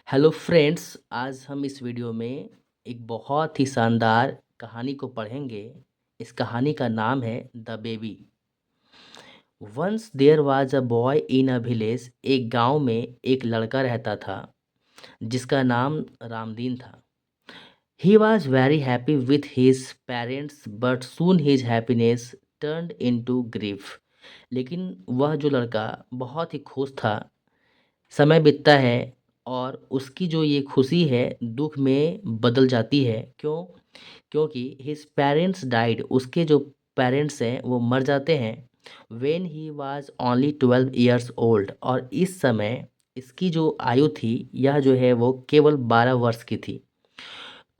Hello friends, आज हम इस वीडियो में एक बहुत ही शानदार कहानी को पढ़ेंगे। इस कहानी का नाम है the baby. Once there was a boy in a village. एक गांव में एक लड़का रहता था जिसका नाम रामदीन था। He was very happy with his parents but soon his happiness turned into grief. लेकिन वह जो लड़का बहुत ही खुश था। समय बीतता है और उसकी जो ये खुशी है दुख में बदल जाती है। क्यों? क्योंकि हिज पेरेंट्स डाइड। उसके जो पेरेंट्स हैं वो मर जाते हैं। When he was only 12 years old. और इस समय इसकी जो आयु थी यह जो है वो केवल 12 वर्ष की थी।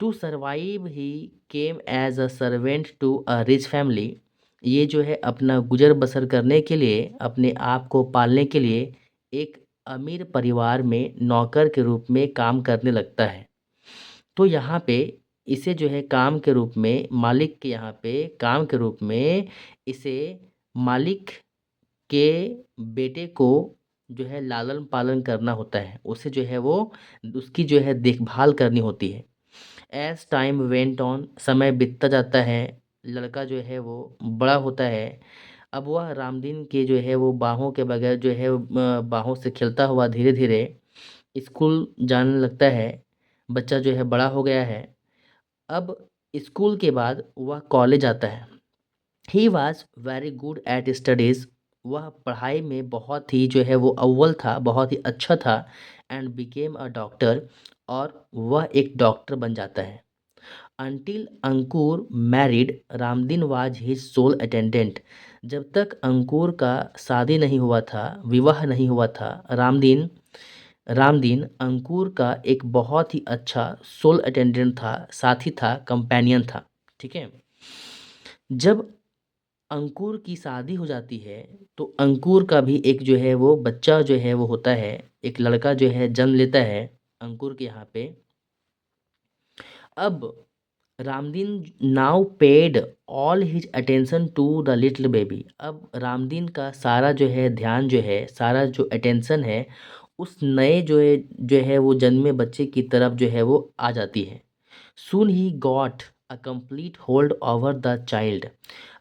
To survive he came as a servant to a rich family. ये जो है अपना गुजर बसर करने के लिए, अपने आप को पालने के लिए एक अमीर परिवार में नौकर के रूप में काम करने लगता है। तो यहाँ पे इसे जो है काम के रूप में, मालिक के यहाँ पे काम के रूप में इसे मालिक के बेटे को जो है लालन पालन करना होता है। उसे जो है वो उसकी जो है देखभाल करनी होती है। एज टाइम वेंट ऑन, समय बीतता जाता है। लड़का जो है वो बड़ा होता है। अब वह रामदीन के जो है वो बाहों के बगैर जो है बाहों से खेलता हुआ धीरे धीरे स्कूल जाने लगता है। बच्चा जो है बड़ा हो गया है। अब स्कूल के बाद वह कॉलेज आता है। He was very good at studies. वह पढ़ाई में बहुत ही जो है वो अव्वल था, बहुत ही अच्छा था। And became a doctor. और वह एक डॉक्टर बन जाता है। Until Ankur married, Ramdin was his sole attendant. जब तक अंकुर का शादी नहीं हुआ था, विवाह नहीं हुआ था, रामदीन रामदीन अंकुर का एक बहुत ही अच्छा सोल अटेंडेंट था, साथी था, कंपेनियन था। ठीक है। जब अंकुर की शादी हो जाती है तो अंकुर का भी एक जो है वो बच्चा जो है वो होता है। एक लड़का जो है जन्म लेता है अंकुर के यहाँ पे। अब Ramdin now paid all his attention to the little baby. अब रामदीन का सारा जो है ध्यान जो है, सारा जो अटेंशन है उस नए जो है वो जन्मे बच्चे की तरफ जो है वो आ जाती है। Soon he got a complete hold over the child.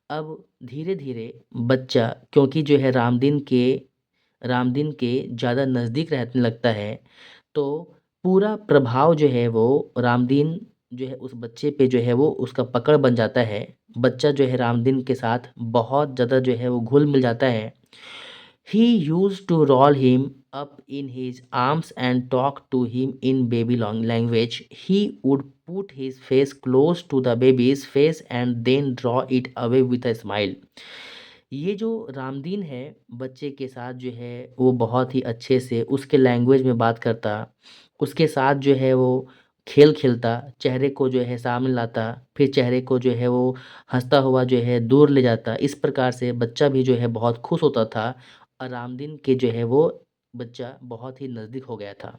अब धीरे धीरे बच्चा, क्योंकि जो है रामदीन के ज़्यादा नज़दीक रहने लगता है, तो पूरा प्रभाव जो है वो रामदीन जो है उस बच्चे पे जो है वो उसका पकड़ बन जाता है। बच्चा जो है रामदीन के साथ बहुत ज़्यादा जो है वो घुल मिल जाता है। He used to roll him up in his arms and talk to him in baby long language. He would put his face close to the baby's face and then draw it away with a smile. ये जो रामदीन है बच्चे के साथ जो है वो बहुत ही अच्छे से उसके लैंग्वेज में बात करता, उसके साथ जो है वो खेल खेलता, चेहरे को जो है सामने लाता, फिर चेहरे को जो है वो हंसता हुआ जो है दूर ले जाता। इस प्रकार से बच्चा भी जो है बहुत खुश होता था और रामदीन के जो है वो बच्चा बहुत ही नज़दीक हो गया था।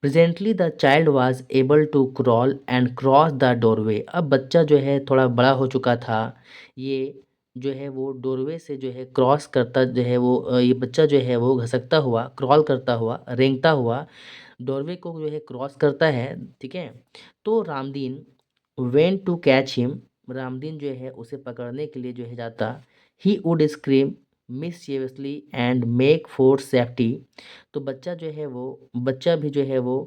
Presently the child was able to crawl and cross the doorway. अब बच्चा जो है थोड़ा बड़ा हो चुका था। ये जो है वो डोरवे से जो है क्रॉस करता जो है वो ये बच्चा जो है वो घसकता हुआ, क्रॉल करता हुआ, रेंगता हुआ डोरवे को जो है क्रॉस करता है। ठीक है। तो Ramdin went to catch him. Ramdin जो है उसे पकड़ने के लिए जो है जाता। He would scream mischievously and make for safety. तो बच्चा भी जो है वो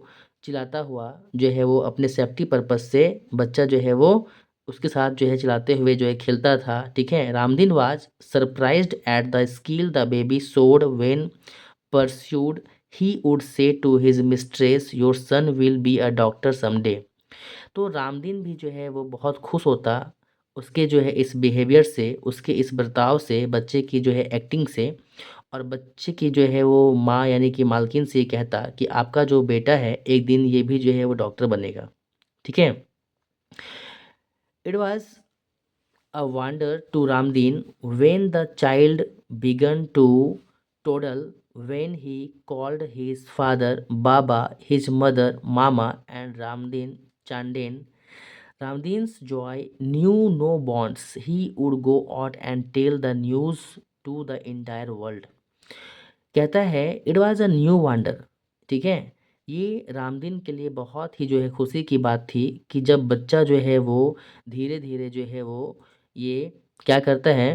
चिल्लाता हुआ जो है वो अपने सेफ्टी पर्पस से बच्चा जो है वो उसके साथ जो है चिल्लाते हुए जो है खेलता था। ठीक है। Ramdin was surprised at the skill the baby showed when pursued. He would say to his mistress, your son will be a doctor someday. तो रामदीन भी जो है वो बहुत खुश होता उसके जो है इस बिहेवियर से, उसके इस बर्ताव से, बच्चे की जो है एक्टिंग से। और बच्चे की जो है वो माँ यानी कि मालकिन से ये कहता कि आपका जो बेटा है एक दिन ये भी जो है वो डॉक्टर बनेगा। ठीक है। It was a wonder to Ramdin when the child began to toddle, when he called his father Baba, his mother Mama, and Ramdin Chandan. Ramdin's joy knew no bounds. He would go out and tell the news to the entire world. कहता है it was a new wonder. ठीक है। ये रामदीन के लिए बहुत ही जो है खुशी की बात थी कि जब बच्चा जो है वो धीरे-धीरे जो है वो ये क्या करता है,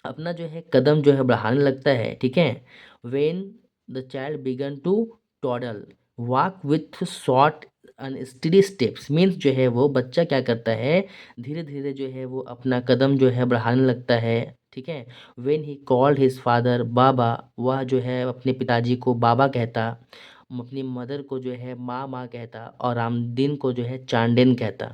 अपना जो है कदम जो है बढ़ाने लगता है, ठीक है? When the child began to toddle, walk with short and steady steps, means जो है वो बच्चा क्या करता है, धीरे-धीरे जो है वो अपना कदम जो है बढ़ाने लगता है, ठीक है? When he called his father baba, वह जो है अपने पिताजी को बाबा कहता, अपनी मदर को जो है माँ माँ कहता और रामदीन को जो है चांडेन कहता।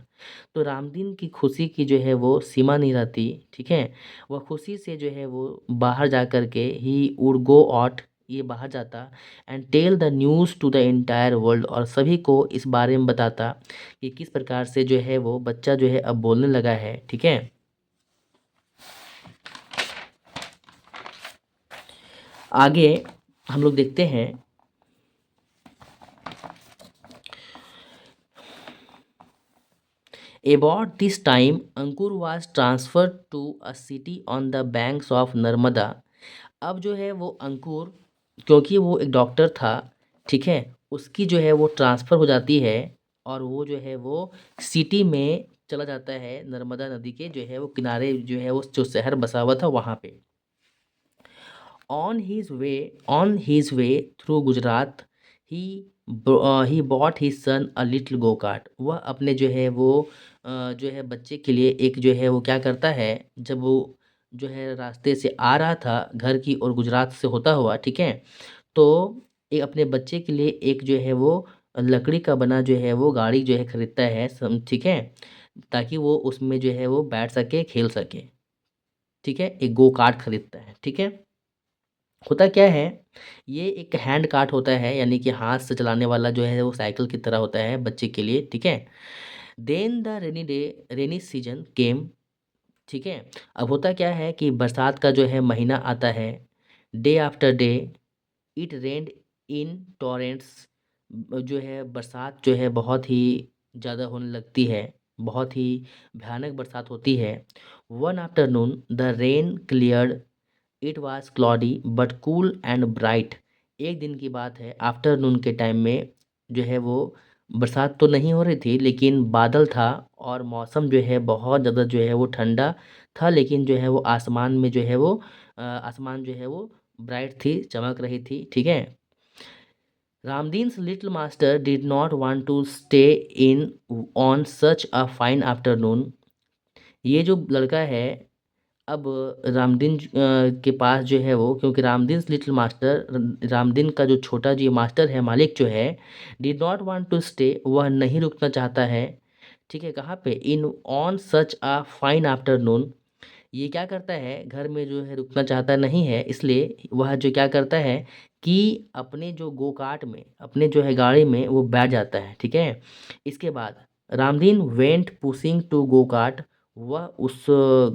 तो रामदीन की खुशी की जो है वो सीमा नहीं रहती, ठीक है? वह खुशी से जो है वो बाहर जा कर के ही वुड गो आउट, ये बाहर जाता and tell the news to the entire world, और सभी को इस बारे में बताता कि किस प्रकार से जो है वो बच्चा जो है अब बोलने लगा है, ठीक है? आगे हम लोग देखते हैं। About this time, Ankur was transferred to a city on the banks of Narmada. अब जो है वो अंकुर, क्योंकि वो एक डॉक्टर था, ठीक है, उसकी जो है वो ट्रांसफ़र हो जाती है और वो जो है वो सिटी में चला जाता है, नर्मदा नदी के जो है वो किनारे जो है वो जो शहर बसा हुआ था वहाँ पे। On his way through Gujarat, he bought his son a little go kart। वह अपने जो है वो जो है बच्चे के लिए एक जो है वो क्या करता है, जब वो जो है रास्ते से आ रहा था घर की ओर गुजरात से होता हुआ, ठीक है, तो एक अपने बच्चे के लिए एक जो है वो लकड़ी का बना जो है वो गाड़ी जो है खरीदता है, ठीक है, ताकि वो उसमें जो है वो बैठ सके, खेल सके, ठीक है, एक गो कार्ट खरीदता है, ठीक है। होता क्या है, ये एक हैंड कार्ट होता है, यानी कि हाथ से चलाने वाला जो है वो साइकिल की तरह होता है बच्चे के लिए, ठीक है। देन द रेनी सीजन केम, ठीक है। अब होता क्या है कि बरसात का जो है महीना आता है, day after day it rained in torrents, जो है बरसात जो है बहुत ही ज़्यादा होने लगती है, बहुत ही भयानक बरसात होती है। One afternoon the rain cleared, it was Claude but cool and bright. एक दिन की बात है, आफ्टरनून के टाइम में जो है वो बरसात तो नहीं हो रही थी, लेकिन बादल था और मौसम जो है बहुत ज़्यादा जो है वो ठंडा था, लेकिन जो है वो आसमान में जो है वो आसमान जो है वो ब्राइट थी, चमक रही थी, ठीक है। Ramdin's little master did not want to stay in on such a fine afternoon. ये जो लड़का है, अब रामदीन के पास जो है वो, क्योंकि रामदीन्स लिटिल मास्टर, रामदीन का जो छोटा जो मास्टर है, मालिक जो है, did not want to stay, वह नहीं रुकना चाहता है, ठीक है, कहाँ पे, in on such a fine afternoon. ये क्या करता है, घर में जो है रुकना चाहता नहीं है, इसलिए वह जो क्या करता है कि अपने जो गो कार्ट में, अपने जो है गाड़ी में वो बैठ जाता है, ठीक है। इसके बाद Ramdin went pushing to go cart, वह उस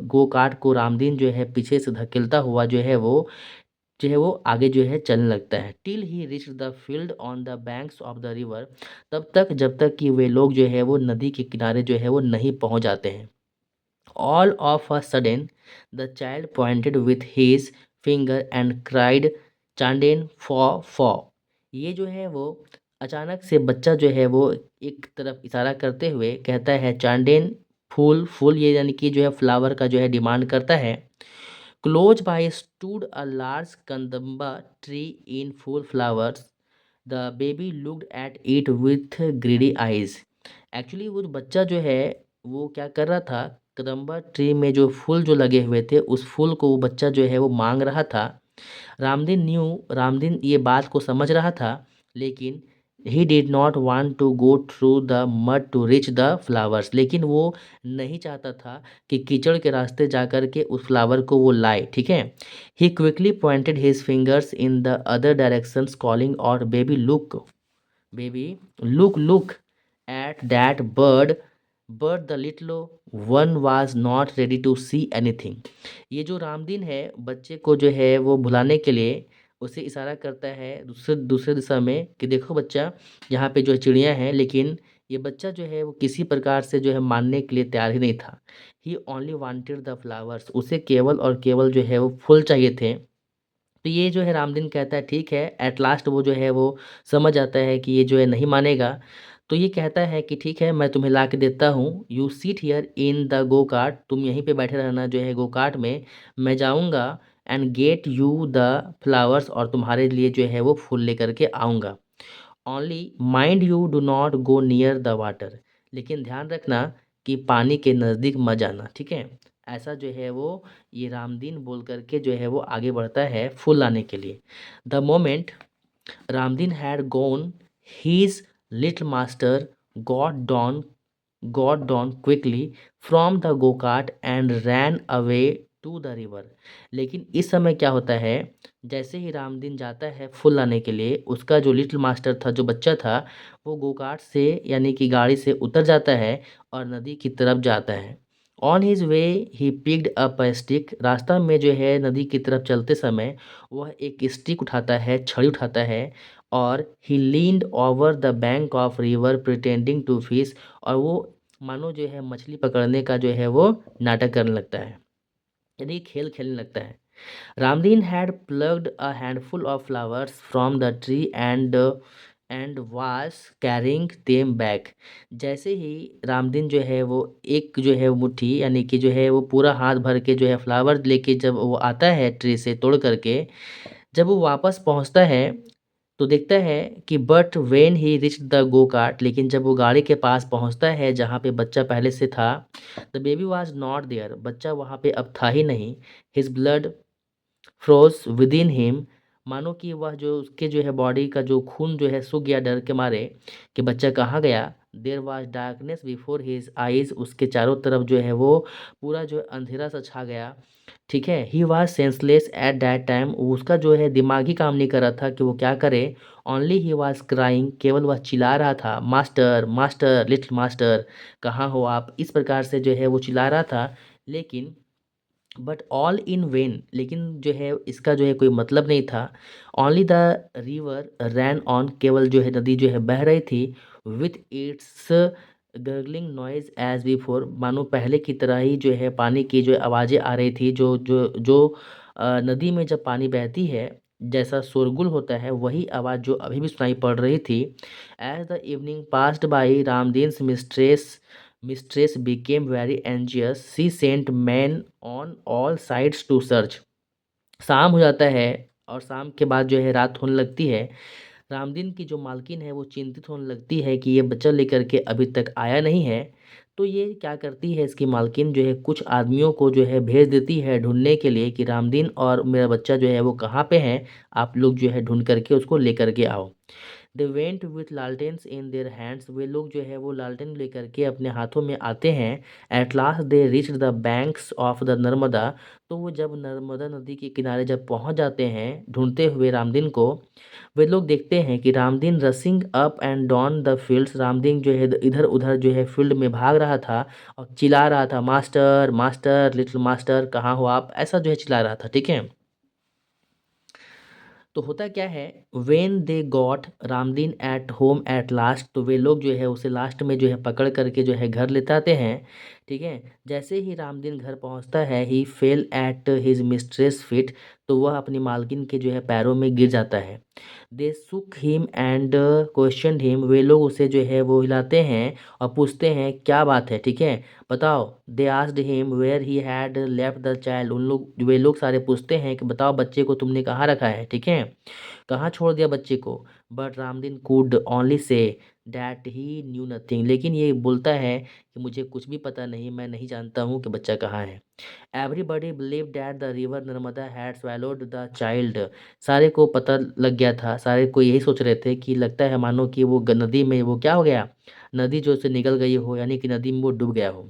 गो कार्ट को रामदीन जो है पीछे से धकेलता हुआ जो है वो आगे जो है चलने लगता है, till he rich the field on the banks of the river, तब तक जब तक कि वे लोग जो है वो नदी के किनारे जो है वो नहीं पहुंच जाते हैं। All of a sudden, the child pointed with his finger and cried, "चांदेन फॉ।" ये जो है वो अचानक से बच्चा जो है वो एक तरफ इशारा करते हुए कहता है, चांदेन फूल, फूल ये यानी कि जो है फ्लावर का जो है डिमांड करता है। Close by stood a large kadamba tree in full flowers, the baby looked at it with greedy eyes. Actually वो जो बच्चा जो है वो क्या कर रहा था, कदम्बा ट्री में जो फूल जो लगे हुए थे उस फूल को वो बच्चा जो है वो मांग रहा था। रामदीन ये बात को समझ रहा था, लेकिन he did not want to go through the mud to reach the flowers, लेकिन वो नहीं चाहता था कि कीचड़ के रास्ते जा कर के उस फ्लावर को वो लाए, ठीक है। He quickly pointed his fingers in the other directions calling और baby look, baby look look at that bird, but the little one was not ready to see anything. ये जो रामदीन है बच्चे को जो है वो भुलाने के लिए उसे इशारा करता है दूसरे दूसरे दिशा में कि देखो बच्चा, यहाँ पे जो है चिड़िया हैं, लेकिन ये बच्चा जो है वो किसी प्रकार से जो है मानने के लिए तैयार ही नहीं था। ही ओनली वांटेड द फ्लावर्स, उसे केवल और केवल जो है वो फूल चाहिए थे। तो ये जो है रामदीन कहता है ठीक है। एट लास्ट वो जो है वो समझ जाता है कि ये जो है नहीं मानेगा। तो ये कहता है कि ठीक है, मैं तुम्हें ला के देता हूँ, you seat here in the go kart, तुम यहीं पे बैठे रहना जो है गो कार्ट में, मैं जाऊँगा and get you the flowers, और तुम्हारे लिए जो है वो फूल लेकर के आऊँगा। Only mind you do not go near the water, लेकिन ध्यान रखना कि पानी के नज़दीक मत जाना, ठीक है। ऐसा जो है वो ये रामदीन बोल करके जो है वो आगे बढ़ता है फूल लाने के लिए। The moment Ramdin had gone, his little master got down got down quickly from the go-kart and ran away to the river। लेकिन इस समय क्या होता है, जैसे ही रामदीन जाता है फूल लाने के लिए, उसका जो लिटिल मास्टर था, जो बच्चा था, वो गो-कार्ट से यानी कि गाड़ी से उतर जाता है और नदी की तरफ जाता है। On his way he picked up a stick, रास्ता में जो है नदी की तरफ चलते समय वह एक स्टिक उठाता है, छड़ी उठाता है, और he leaned over the bank of river pretending to fish, और वो मानो जो है मछली पकड़ने का जो है वो नाटक करने लगता है, यानी खेल खेलने लगता है। Ramdin had plucked a handful of flowers from the tree and was carrying them back. जैसे ही रामदीन जो है वो एक जो है मुट्ठी यानी कि जो है वो पूरा हाथ भर के जो है फ्लावर लेके जब वो आता है ट्री से तोड़ करके, जब वो वापस पहुंचता है तो देखता है कि but when he rich the go kart, लेकिन जब वो गाड़ी के पास पहुंचता है जहाँ पे बच्चा पहले से था, the baby was not there, बच्चा वहाँ पे अब था ही नहीं। His blood froze within him, मानो कि वह जो उसके जो है बॉडी का जो खून जो है सूख गया डर के मारे कि बच्चा कहाँ गया। There was darkness before his eyes, उसके चारों तरफ जो है वो पूरा जो है अंधेरा सा छा गया, ठीक है। He was senseless at that time, उसका जो है दिमाग ही काम नहीं कर रहा था कि वो क्या करे। ओनली ही वॉज क्राइंग, केवल वह चिल्ला रहा था, मास्टर मास्टर लिटिल मास्टर, कहाँ हो आप, इस प्रकार से जो है वो चिल्ला रहा था। लेकिन बट ऑल इन वेन, लेकिन जो है इसका जो है कोई मतलब नहीं था। Only the river ran on, केवल जो है नदी जो है बह रही थी, with its gurgling noise as before, मानो पहले की तरह ही जो है पानी की जो आवाज़ें आ रही थी, जो जो जो नदी में जब पानी बहती है जैसा शोरगुल होता है, वही आवाज़ जो अभी भी सुनाई पड़ रही थी। As the evening passed by Ramdin's mistress became very anxious, she sent men on all sides to search। शाम हो जाता है और शाम के बाद जो है रात होने लगती है। रामदीन की जो मालकिन है वो चिंतित होने लगती है कि ये बच्चा लेकर के अभी तक आया नहीं है। तो ये क्या करती है, इसकी मालकिन जो है कुछ आदमियों को जो है भेज देती है ढूंढने के लिए कि रामदीन और मेरा बच्चा जो है वो कहाँ पे हैं, आप लोग जो है ढूंढ करके उसको लेकर के आओ। दे वेंट विथ लालटेन्स इन देयर हैंड्स, वे लोग जो है वो लालटेन लेकर के अपने हाथों में आते हैं। At last they reach the banks of the Narmada, तो वो जब नर्मदा नदी के किनारे जब पहुंच जाते हैं ढूंढते हुए रामदीन को, वे लोग देखते हैं कि Ramdin rushing up and down the fields, Ramdin जो है इधर उधर जो है फील्ड में भाग रहा था और चिल्ला रहा था, मास्टर मास्टर लिटिल मास्टर कहाँ हो आप, ऐसा जो है चिल्ला रहा था, ठीक है। तो होता क्या है, when they got Ramdin at home at last, तो वे लोग जो है उसे लास्ट में जो है पकड़ करके जो है घर लेते आते हैं, ठीक है। जैसे ही रामदीन घर पहुंचता है, he fell at his mistress feet, तो वह अपनी मालकिन के जो है पैरों में गिर जाता है। दे सुक हिम एंड क्वेश्चन हिम, वे लोग उसे जो है वो हिलाते हैं और पूछते हैं क्या बात है, ठीक है, बताओ। They asked him where he had left the child, उन लोग वे लोग सारे पूछते हैं कि बताओ बच्चे को तुमने कहाँ रखा है, ठीक है, कहाँ छोड़ दिया बच्चे को। But Ramdin could only say that he knew nothing, लेकिन ये बोलता है कि मुझे कुछ भी पता नहीं, मैं नहीं जानता हूँ कि बच्चा कहाँ है। Everybody believe that the river Narmada had swallowed the child, सारे को पता लग गया था, सारे को यही सोच रहे थे कि लगता है मानो कि वो नदी में वो क्या हो गया, नदी जो से निकल गई हो, यानी कि नदी में वो डूब गया हो,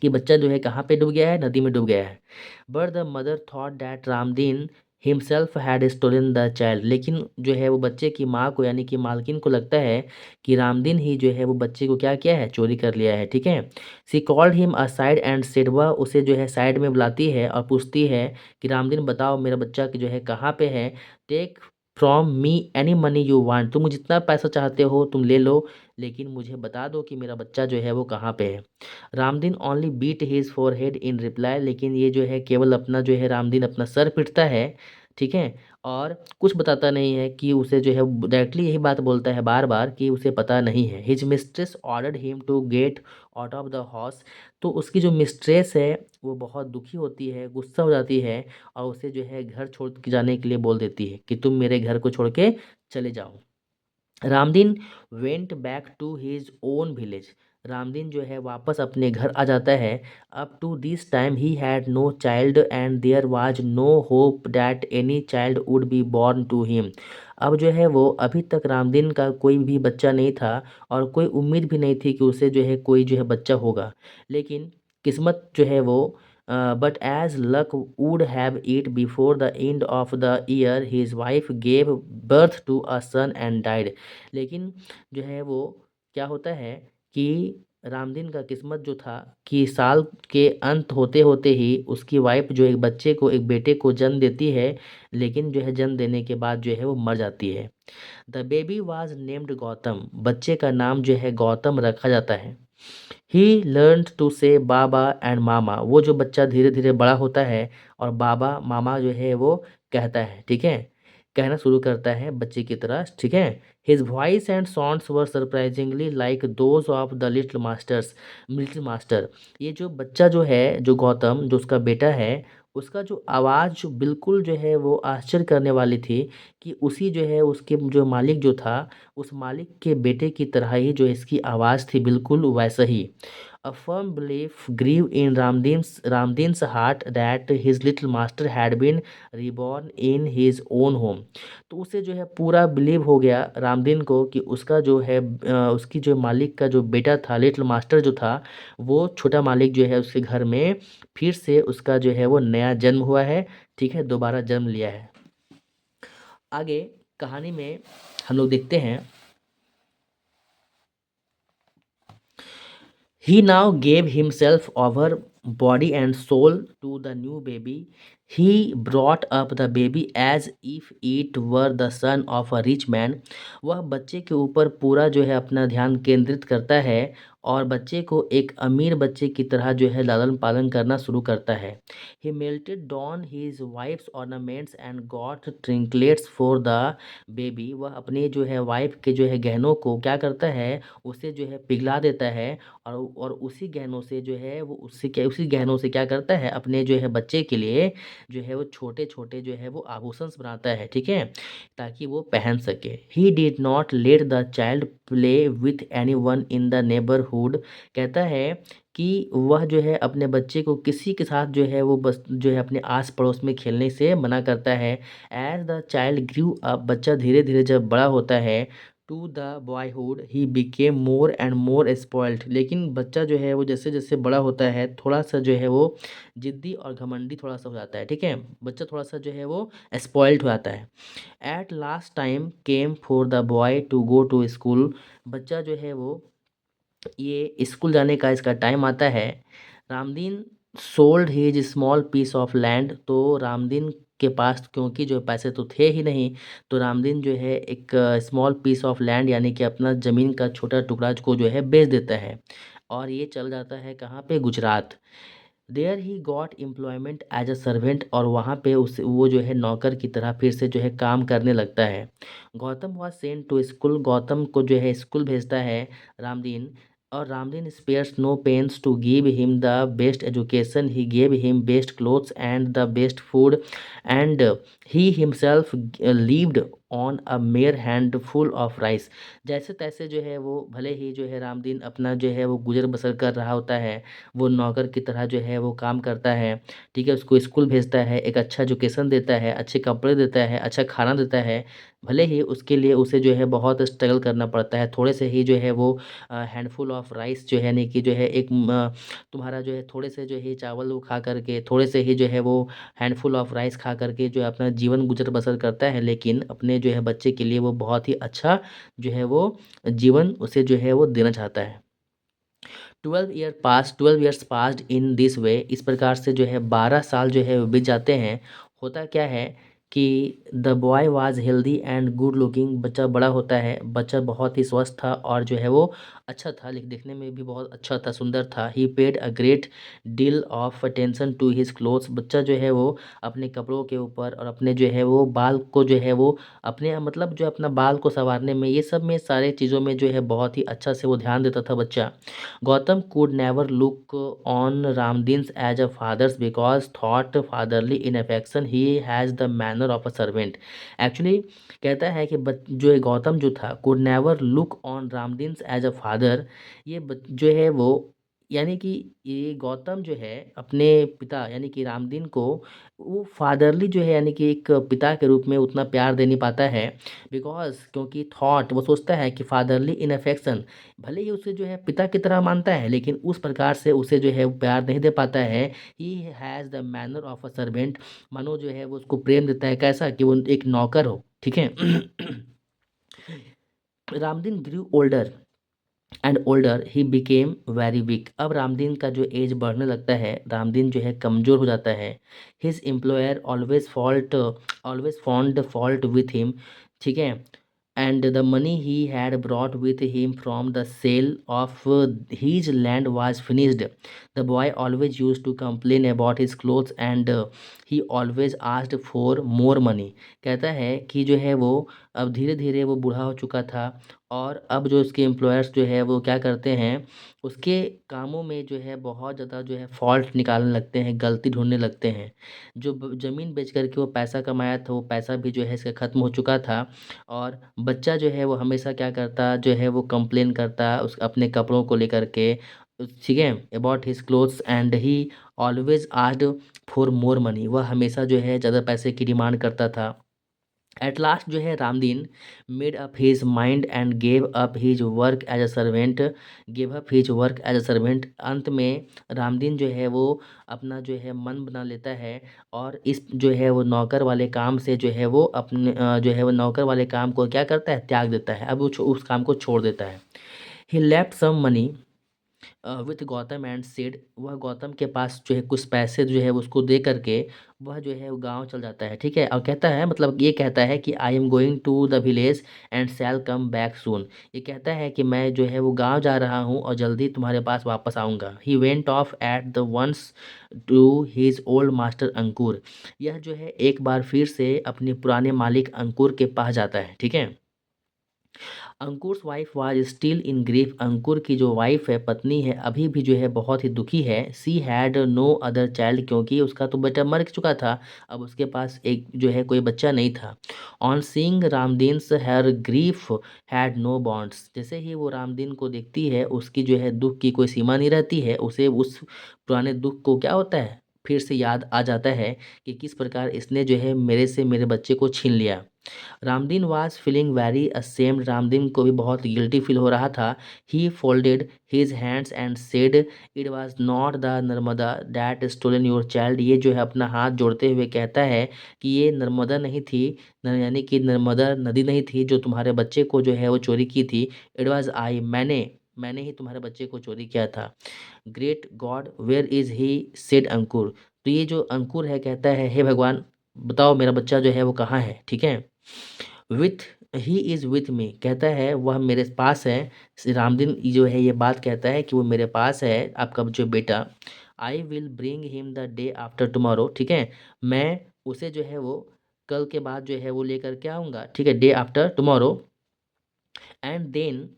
कि बच्चा जो है कहाँ पे डूब गया है, नदी में डूब गया है। But the mother thought that Ramdin himself had stolen the child, लेकिन जो है वो बच्चे की माँ को यानी कि मालकिन को लगता है कि रामदीन ही जो है वो बच्चे को क्या किया है, चोरी कर लिया है, ठीक है। She called him aside and said, वह उसे जो है साइड में बुलाती है और पूछती है कि रामदीन बताओ मेरा बच्चा की जो है कहाँ पे है। Take from me any money you want, तुम जितना पैसा चाहते हो तुम ले लो, लेकिन मुझे बता दो कि मेरा बच्चा जो है वो कहाँ पे है। Ramdin only beat his forehead in reply, लेकिन ये जो है केवल अपना जो है रामदीन अपना सर पीटता है, ठीक है। और कुछ बताता नहीं है कि उसे जो है डायरेक्टली यही बात बोलता है बार बार कि उसे पता नहीं है। His mistress ordered him to get out of the house. तो उसकी जो मिस्ट्रेस है वो बहुत दुखी होती है, गुस्सा हो जाती है और उसे जो है घर छोड़ के जाने के लिए बोल देती है कि तुम मेरे घर को छोड़ के चले जाओ। Ramdin went back to his own village. Ramdin जो है वापस अपने घर आ जाता है। Up to this time he had no child and there was no hope that any child would be born to him. अब जो है वो अभी तक रामदीन का कोई भी बच्चा नहीं था और कोई उम्मीद भी नहीं थी कि उसे जो है कोई जो है बच्चा होगा। लेकिन किस्मत जो है वो but as luck would have it, before the end of the year his wife gave birth to a son and died। लेकिन जो है वो क्या होता है कि रामदीन का किस्मत जो था कि साल के अंत होते होते ही उसकी वाइफ जो एक बच्चे को, एक बेटे को जन्म देती है, लेकिन जो है जन्म देने के बाद जो है वो मर जाती है। The baby was named Gautam. बच्चे का नाम जो है गौतम रखा जाता है। ही लर्न टू से बाबा एंड मामा। वो जो बच्चा धीरे धीरे बड़ा होता है और बाबा मामा जो है वो कहता है, ठीक है, कहना शुरू करता है बच्चे की तरह, ठीक है। His voice and sounds were surprisingly like those of the little master. ये जो बच्चा जो है, जो गौतम, जो उसका बेटा है, उसका जो आवाज़ जो बिल्कुल जो है वो आश्चर्य करने वाली थी कि उसी जो है उसके जो मालिक जो था, उस मालिक के बेटे की तरह ही जो इसकी आवाज़ थी, बिल्कुल वैसा ही। A firm belief grew in Ramdin's heart that his little master had been reborn in his own home। तो उसे जो है पूरा बिलीव हो गया रामदीन को कि उसका जो है उसकी जो मालिक का जो बेटा था, लिटिल मास्टर जो था, वो छोटा मालिक जो है उसके घर में फिर से उसका जो है वो नया जन्म हुआ है, ठीक है, दोबारा जन्म लिया है। आगे कहानी में हम लोग देखते हैं, he now gave himself over body and soul to the new baby. He brought up the baby as if it were the son of a rich man। वह बच्चे के ऊपर पूरा जो है अपना ध्यान केंद्रित करता है और बच्चे को एक अमीर बच्चे की तरह जो है लालन पालन करना शुरू करता है। He melted down his wife's ornaments and got trinkets for the baby। वह अपने जो है वाइफ के जो है गहनों को क्या करता है, उसे जो है पिघला देता है और उसी गहनों से जो है वो उसी गहनों से क्या करता है, अपने जो है बच्चे के लिए जो है वो छोटे छोटे जो है वो आभूषण बनाता है, ठीक है, ताकि वो पहन सके। ही did not let the child play with any one in the neighbourhood. कहता है कि वह जो है अपने बच्चे को किसी के साथ जो है वो बस जो है अपने आस पड़ोस में खेलने से मना करता है। As the child grew up, बच्चा धीरे धीरे जब बड़ा होता है, to the boyhood he became more and more spoiled. लेकिन बच्चा जो है वो जैसे जैसे बड़ा होता है थोड़ा सा जो है वो जिद्दी और घमंडी थोड़ा सा हो जाता है, ठीक है, बच्चा थोड़ा सा जो है वो स्पॉइल्ड हो जाता है। At last time came for the boy to go to school. बच्चा जो है वो ये स्कूल जाने का इसका टाइम आता है। Ramdin sold his small piece of land. तो रामदीन के पास क्योंकि जो पैसे तो थे ही नहीं, तो रामदीन जो है एक स्मॉल पीस ऑफ लैंड यानी कि अपना ज़मीन का छोटा टुकड़ा को जो है बेच देता है और ये चल जाता है कहाँ पे, Gujarat. There he got employment as a servant. और वहाँ पे उस वो जो है नौकर की तरह फिर से जो है काम करने लगता है। Gautam was sent to school. Gautam को जो है स्कूल भेजता है रामदीन। और Ramdin spares no pains to give him the best education. He gave him best clothes and the best food and he himself lived on a mere handful of rice. जैसे तैसे जो है वो भले ही जो है रामदीन अपना जो है वो गुजर बसर कर रहा होता है, वो नौकर की तरह जो है वो काम करता है, ठीक है, उसको स्कूल भेजता है, एक अच्छा एजुकेशन देता है, अच्छे कपड़े देता है, अच्छा खाना देता है। भले ही उसके लिए उसे जो है बहुत स्ट्रगल करना पड़ता है, थोड़े से ही जो है वो हैंडफुल ऑफ राइस जो है यानी कि जो है तुम्हारा जो है थोड़े से जो है चावल वो खा करके, थोड़े से ही जो है वो हैंडफुल ऑफ राइस खा करके जो है अपना जीवन गुजर बसर करता है, लेकिन अपने जो है बच्चे के लिए वो बहुत ही अच्छा जो है वो जीवन उसे जो है वो देना चाहता है। 12 years passed in this way. इस प्रकार से जो है 12 साल जो है वो बीत जाते हैं। होता क्या है कि the boy was healthy and good looking, बच्चा बड़ा होता है, बच्चा बहुत ही स्वस्थ था और जो है वो अच्छा था, देखने में भी बहुत अच्छा था, सुंदर था। He paid a great deal of attention to his clothes, बच्चा जो है वो अपने कपड़ों के ऊपर और अपने जो है वो बाल को जो है वो अपने मतलब जो अपना बाल को संवारने में, ये सब में सारे चीज़ों में जो है बहुत ही अच्छा से वो ध्यान देता था बच्चा। Gautam could never look on Ramdin's as a father's because thought fatherly in affection he has the manner of a servant. Actually कहता है कि जो है गौतम जो था could never look on Ramdin's as a father, ये जो है वो यानी कि ये गौतम जो है अपने पिता यानी कि रामदीन को वो फादरली जो है यानी कि एक पिता के रूप में उतना प्यार दे नहीं पाता है। बिकॉज क्योंकि थॉट वो सोचता है कि फादरली इन अफेक्शन, भले ही उसे जो है पिता की तरह मानता है लेकिन उस प्रकार से उसे जो है वो प्यार नहीं दे पाता है। He has the manner of a servant, मानो जो है वो उसको प्रेम देता है कैसा कि वो एक नौकर हो, ठीक है। Ramdin grew older and older he became very weak, अब रामदीन का जो एज बढ़ने लगता है, रामदीन जो है कमज़ोर हो जाता है। His employer always found fault with him, ठीक है। And the money he had brought with him from the sale of his land was finished. The boy always used to complain about his clothes and he always asked for more money. कहता है कि जो है वो अब धीरे धीरे वो बूढ़ा हो चुका था और अब जो उसके एम्प्लॉयर्स जो है वो क्या करते हैं, उसके कामों में जो है बहुत ज़्यादा जो है फॉल्ट निकालने लगते हैं, गलती ढूंढने लगते हैं। जो ज़मीन बेच करके वो पैसा कमाया था वो पैसा भी जो है इसका ख़त्म हो चुका था और बच्चा जो है वो हमेशा क्या करता जो है वो कंप्लेन करता उस अपने कपड़ों को लेकर के, ठीक है, about his clothes and he always asked for more money, वह हमेशा जो है ज़्यादा पैसे की डिमांड करता था। एट लास्ट जो है Ramdin made up his mind and gave up his work as a servant, gave up his work as a servant, अंत में रामदीन जो है वो अपना जो है मन बना लेता है और इस जो है वो नौकर वाले काम से जो है वो अपने जो है वो नौकर वाले काम को क्या करता है, त्याग देता है, अब वो उस काम को छोड़ देता है। He left some money with Gautam and said, वह गौतम के पास जो है कुछ पैसे जो है उसको दे करके वह जो है वो गाँव चल जाता है, ठीक है। और कहता है मतलब ये कहता है कि I am going to the village and shall come back soon, ये कहता है कि मैं जो है वो गाँव जा रहा हूँ और जल्दी तुम्हारे पास वापस आऊँगा। He went off at the once to his old master Ankur, यह जो है एक बार फिर से अपने पुराने मालिक अंकुर के पास जाता है, ठीक है। Ankur's wife was still in grief, Ankur की जो वाइफ है पत्नी है अभी भी जो है बहुत ही दुखी है। She had no other child, क्योंकि उसका तो बेटा मर चुका था, अब उसके पास एक जो है कोई बच्चा नहीं था। On seeing Ramdin's her grief had no bounds, जैसे ही वो रामदीन को देखती है उसकी जो है दुख की कोई सीमा नहीं रहती है, उसे उस पुराने दुख को क्या होता है फिर से याद आ जाता है कि किस प्रकार इसने जो है मेरे से मेरे बच्चे को छीन लिया। Ramdin was feeling very ashamed, Ramdin को भी बहुत गिल्टी फील हो रहा था। He folded his hands and said it was not the Narmada that stolen your child, ये जो है अपना हाथ जोड़ते हुए कहता है कि ये नर्मदा नहीं थी, यानी कि नर्मदा नदी नहीं थी जो तुम्हारे बच्चे को जो है वो चोरी की थी। इट वाज आई, मैंने ही तुम्हारे बच्चे को चोरी किया था। Great god where is he, said Ankur, तो ये जो अंकुर है कहता है हे भगवान बताओ मेरा बच्चा जो है वो कहाँ है, ठीक है। With he is with me, कहता है वह मेरे पास है। श्री रामदीन जो है ये बात कहता है कि वो मेरे पास है आपका जो बेटा। I will bring him the day after tomorrow, ठीक है, मैं उसे जो है वो कल के बाद जो है वो लेकर के आऊँगा, ठीक है, day after tomorrow. And then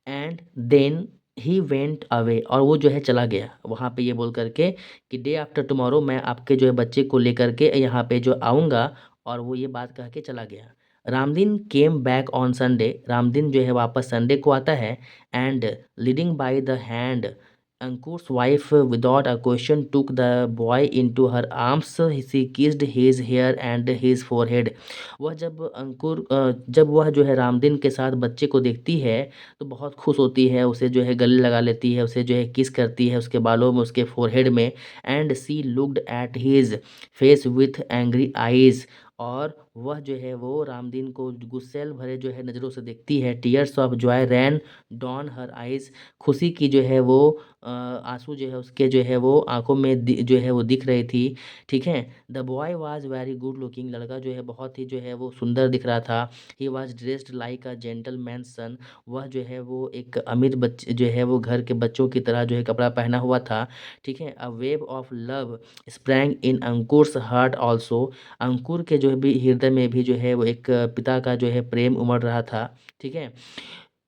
and then he went away, और वो जो है चला गया वहाँ पे ये बोल करके कि डे आफ्टर टुमारो मैं आपके जो है बच्चे को लेकर के यहाँ पे जो आऊँगा, और वो ये बात कह के चला गया। Ramdin came back on Sunday, Ramdin जो है वापस संडे को आता है। And leading by the hand Ankur's wife without a question took the boy into her arms, she kissed his hair and his forehead, वह जब वह जो है रामदीन के साथ बच्चे को देखती है तो बहुत खुश होती है, उसे जो है गले लगा लेती है, उसे जो है किस करती है उसके बालों में, उसके फोरहेड में। And she looked at his face with angry eyes, और वह जो है वो रामदीन को गुस्सैल भरे जो है नज़रों से देखती है। Tears of Joy rain down her eyes, खुशी की जो है वो आंसू जो है उसके जो है वो आंखों में जो है वो दिख रही थी। ठीक है। The boy was very good looking, लड़का जो है बहुत ही जो है वो सुंदर दिख रहा था। He was dressed like a gentleman son, वह जो है वो एक अमीर बच्चे जो है वो घर के बच्चों की तरह जो है कपड़ा पहना हुआ था। ठीक है। A wave of love sprang in Ankur's heart also, Ankur के जो है भी हृदय में भी जो है वो एक पिता का जो है प्रेम उमड़ रहा था। ठीक है।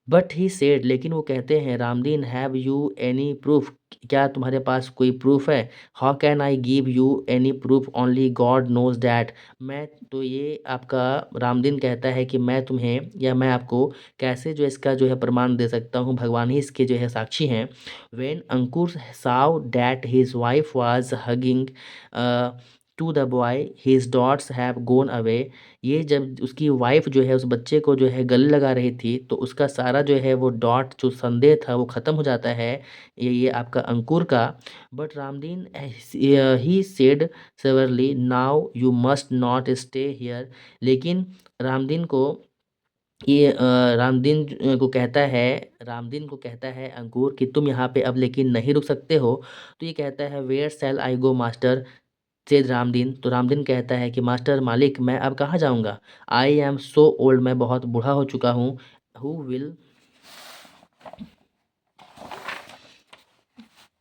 बट ही सेड, लेकिन वो कहते हैं Ramdin, have you any proof, क्या तुम्हारे पास कोई प्रूफ है? How can I give you any proof, only God knows that, मैं तो ये आपका रामदीन कहता है कि मैं तुम्हें या मैं आपको कैसे जो इसका जो है प्रमाण दे सकता हूँ, भगवान ही इसके जो है साक्षी हैं। When Ankur saw that his wife was hugging to the boy his doubts have gone away, ये जब उसकी वाइफ जो है उस बच्चे को जो है गले लगा रही थी तो उसका सारा जो है वो डॉट जो संदेह था वो ख़त्म हो जाता है, ये आपका अंकुर का। But Ramdin he said severely, now you must not stay here, लेकिन रामदीन को ये रामदीन को कहता है अंकुर कि तुम यहाँ पे अब लेकिन नहीं रुक सकते हो। तो ये कहता है where shall I go master, says Ramdin, तो रामदीन कहता है कि मास्टर मालिक मैं अब कहाँ जाऊँगा? आई एम सो ओल्ड, मैं बहुत बूढ़ा हो चुका हूँ। Who will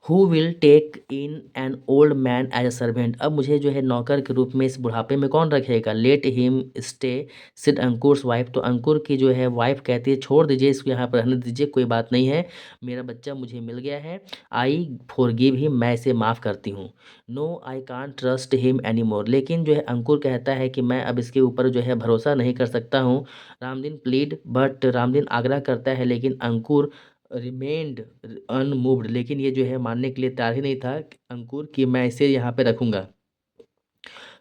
who will take in an old man as a servant, अब मुझे जो है नौकर के रूप में इस बुढ़ापे में कौन रखेगा? Let him stay said Ankur's wife, तो अंकुर की जो है वाइफ कहती है छोड़ दीजिए इसको, यहाँ पर रहने दीजिए, कोई बात नहीं है, मेरा बच्चा मुझे मिल गया है। आई फॉरगिव हिम, मैं इसे माफ़ करती हूँ। No I can't trust him any more, लेकिन जो है अंकुर कहता है कि मैं अब इसके ऊपर जो है भरोसा नहीं कर सकता हूँ। रामदीन प्लीड, बट रामदीन आग्रह करता है लेकिन अंकुर रिमेन्ड अनमूव्ड, लेकिन ये जो है मानने के लिए तैयार ही नहीं था अंकुर कि मैं इसे यहाँ पे रखूँगा।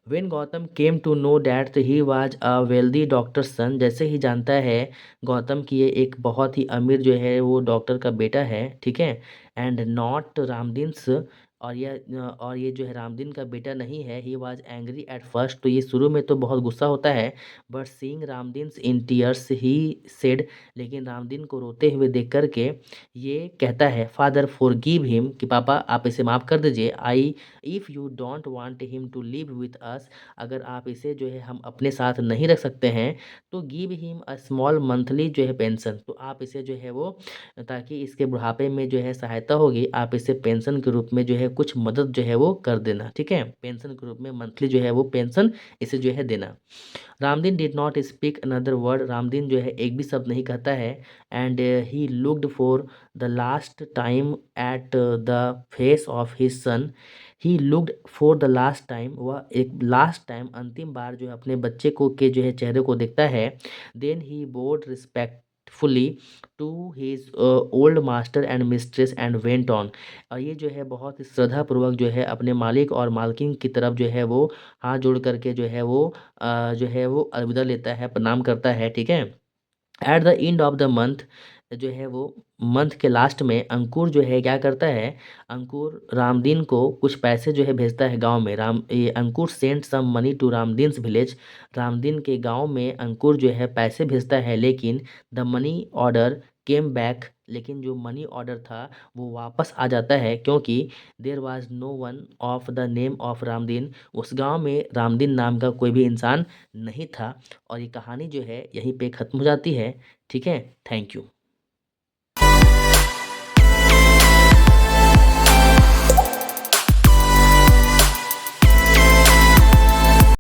When Gautam came to know that he was a wealthy doctor son, जैसे ही जानता है गौतम कि ये एक बहुत ही अमीर जो है वो डॉक्टर का बेटा है। ठीक है। एंड नॉट रामदीन्स, और ये जो है रामदीन का बेटा नहीं है। He was angry at first, तो ये शुरू में तो बहुत गुस्सा होता है। But seeing Ramdin's in tears he said, लेकिन रामदीन को रोते हुए देख करके ये कहता है फादर फॉरगिव हिम, कि पापा आप इसे माफ़ कर दीजिए। I if you don't want him to live with us, अगर आप इसे जो है हम अपने साथ नहीं रख सकते हैं तो give him a small monthly जो है पेंशन, तो आप इसे जो है वो, ताकि इसके बुढ़ापे में जो है सहायता होगी, आप इसे पेंशन के रूप में जो है कुछ मदद जो है वो कर देना। ठीक है। पेंशन के रूप में मंथली जो है वो पेंशन इसे जो है देना। Ramdin did not speak another word, Ramdin जो है एक भी शब्द नहीं कहता है। And he looked for the last time at the face of his son, he looked for the last time, वह एक लास्ट टाइम अंतिम बार जो है अपने बच्चे को के जो है चेहरे को देखता है। Then he bowed respectfully to his old master and mistress and went on, और ये जो है बहुत ही श्रद्धापूर्वक जो है अपने मालिक और मालकिन की तरफ जो है वो हाथ जोड़ करके जो है वो जो है वो अलविदा लेता है, प्रणाम करता है। ठीक है। At the end of the month, जो है वो मंथ के लास्ट में अंकुर जो है क्या करता है, अंकुर रामदीन को कुछ पैसे जो है भेजता है गांव में। ये Ankur send some money to Ramdin's village, Ramdin के गांव में अंकुर जो है पैसे भेजता है, लेकिन the money order came back, लेकिन जो मनी ऑर्डर था वो वापस आ जाता है, क्योंकि there was no one of the name of Ramdin, उस गांव में रामदीन नाम का कोई भी इंसान नहीं था। और ये कहानी जो है यहीं पे ख़त्म हो जाती है। ठीक है। Thank you.